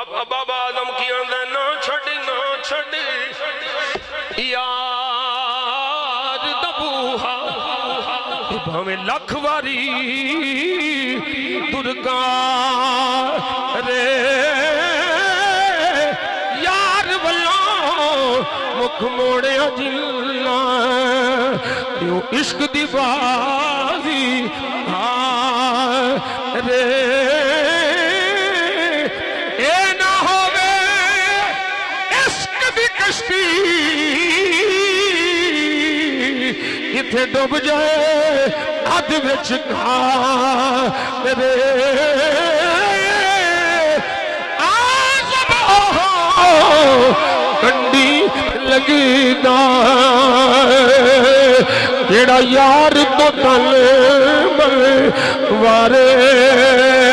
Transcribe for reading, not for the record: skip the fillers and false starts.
بابا آدم کی اندر نہ چھڑی یار دبوہا بھامے لکھ واری درگا رے یار والوں مکھ موڑے جلنا یوں عشق دی بازی رے اے نہ ہوئے عشق دی کشتی اتھے ڈوب جائے حد وچ رے کنڈی لگی دا کیڑا یار تو تل بل وارے